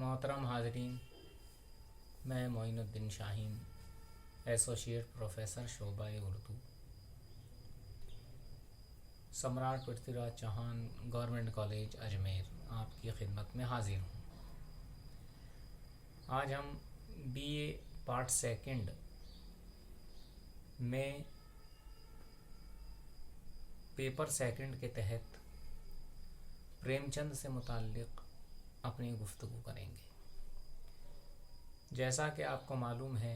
मोहतरम हाज़रीन, मैं Moinuddin Shaheen, associate professor शोबा उर्दू, सम्राट पृथ्वीराज चौहान गवर्नमेंट कॉलेज अजमेर आपकी खिदमत में हाजिर हूँ। आज हम बीए पार्ट सेकंड में पेपर सेकंड के तहत प्रेमचंद से मुताल्लिक़ अपनी गुफ्तगू करेंगे। जैसा कि आपको मालूम है,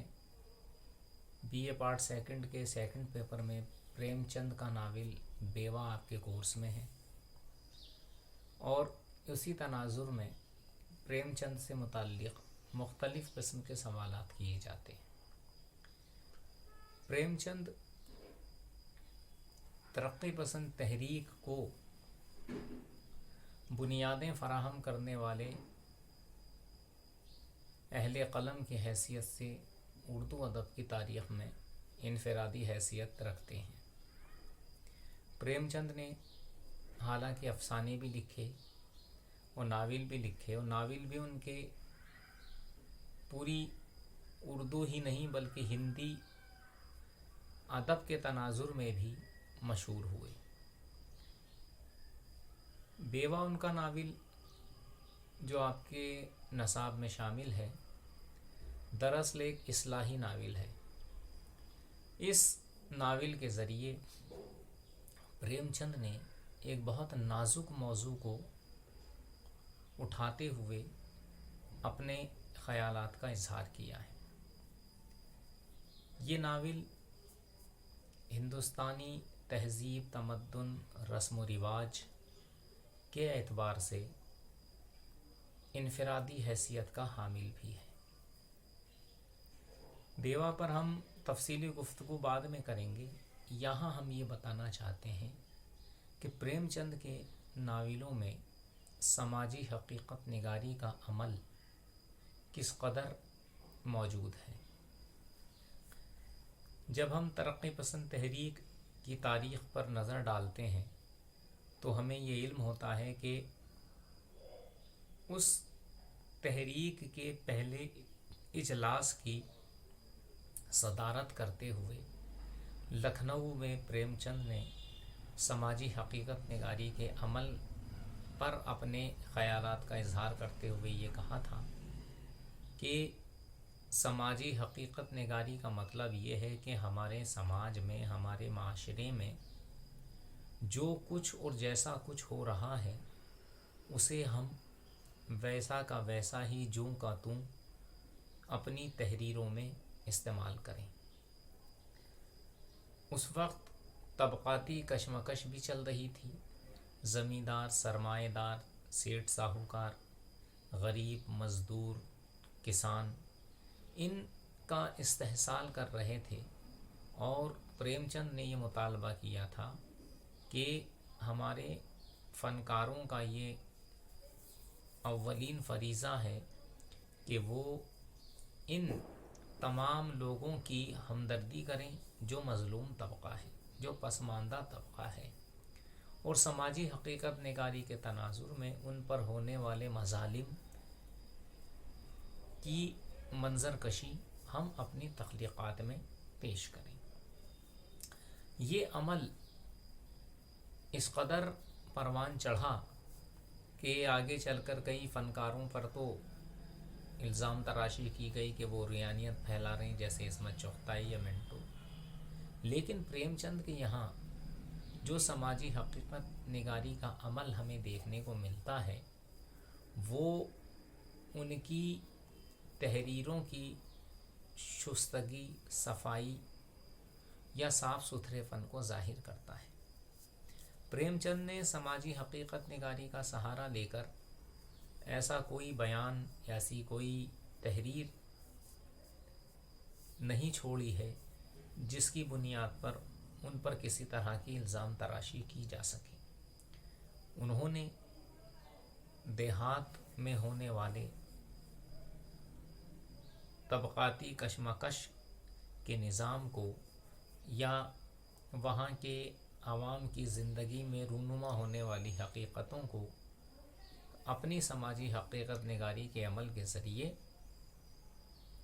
बीए पार्ट सेकंड के सेकंड पेपर में प्रेमचंद का नावल बेवा आपके कोर्स में है और उसी तनाजुर में प्रेमचंद से मुताल्लिक़ मुख्तलिफ़ किस्म के सवालात किए जाते हैं। प्रेमचंद तरक्की पसंद तहरीक को बुनियादें फराहम करने वाले अहले क़लम की हैसियत से उर्दू अदब की तारीख़ में इनफरादी हैसियत रखते हैं। प्रेमचंद ने हालांकि अफ़साने भी लिखे और नावल भी लिखे, और नावल भी उनके पूरी उर्दू ही नहीं बल्कि हिंदी अदब के तनाजुर में भी मशहूर हुए। बेवा उनका नावल जो आपके नसाब में शामिल है, दरअसल एक इस्लाही नावल है। इस नावल के ज़रिए प्रेमचंद ने एक बहुत नाजुक मौजू को उठाते हुए अपने ख़यालात का इजहार किया है। ये नावल हिंदुस्तानी तहज़ीब, तमद्दुन, रस्म व रिवाज के एतबार से इनफरादी हैसियत का हामिल भी है। बेवा पर हम तफसीली गुफ्तगू बाद में करेंगे। यहाँ हम ये बताना चाहते हैं कि प्रेमचंद के नावलों में समाजी हकीकत निगारी का अमल किस कदर मौजूद है। जब हम तरक्की पसंद तहरीक की तारीख़ पर नज़र डालते हैं तो हमें ये इल्म होता है कि उस तहरीक के पहले इजलास की सदारत करते हुए लखनऊ में प्रेमचंद ने समाजी हकीकत निगारी के अमल पर अपने ख़यालात का इजहार करते हुए ये कहा था कि समाजी हकीकत निगारी का मतलब ये है कि हमारे समाज में, हमारे माशरे में जो कुछ और जैसा कुछ हो रहा है उसे हम वैसा का वैसा ही जूं का तूं अपनी तहरीरों में इस्तेमाल करें। उस वक्त तबक़ाती कशमकश भी चल रही थी। ज़मींदार, सरमाएदार, सेठ साहूकार, गरीब, मज़दूर, किसान इनका इस्तेहसाल कर रहे थे और प्रेमचंद ने ये मुतालबा किया था कि हमारे फ़नकारों का ये अव्वलीन फ़रीज़ा है कि वो इन तमाम लोगों की हमदर्दी करें जो मज़लूम तबक़ा है, जो पसमानदा तबक़ा है, और समाजी हकीकत निगारी के तनाजुर में उन पर होने वाले मज़ालिम की मंजर कशी हम अपनी तख्लीक़ात में पेश करें। ये अमल इस कदर परवान चढ़ा कि आगे चलकर कई फ़नकारों पर तो इल्ज़ाम तराशी की गई कि वो रियानियत फैला रहे हैं, जैसे इसमत चुग़ताई या मिंटो। लेकिन प्रेमचंद के यहाँ जो समाजी हकीकत निगारी का अमल हमें देखने को मिलता है वो उनकी तहरीरों की शुस्तगी, सफाई या साफ़ सुथरेपन को ज़ाहिर करता है। प्रेमचंद ने समाजी हकीकत निगारी का सहारा लेकर ऐसा कोई बयान, ऐसी कोई तहरीर नहीं छोड़ी है जिसकी बुनियाद पर उन पर किसी तरह की इल्ज़ाम तराशी की जा सके। उन्होंने देहात में होने वाले तबक़ाती कशमकश के निज़ाम को या वहाँ के आवाम की ज़िंदगी में रूनुमा होने वाली हकीकतों को اپنی سماجی حقیقت نگاری کے عمل کے ذریعے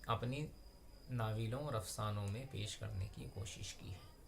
اپنی ناولوں اور افسانوں میں پیش کرنے کی کوشش کی ہے۔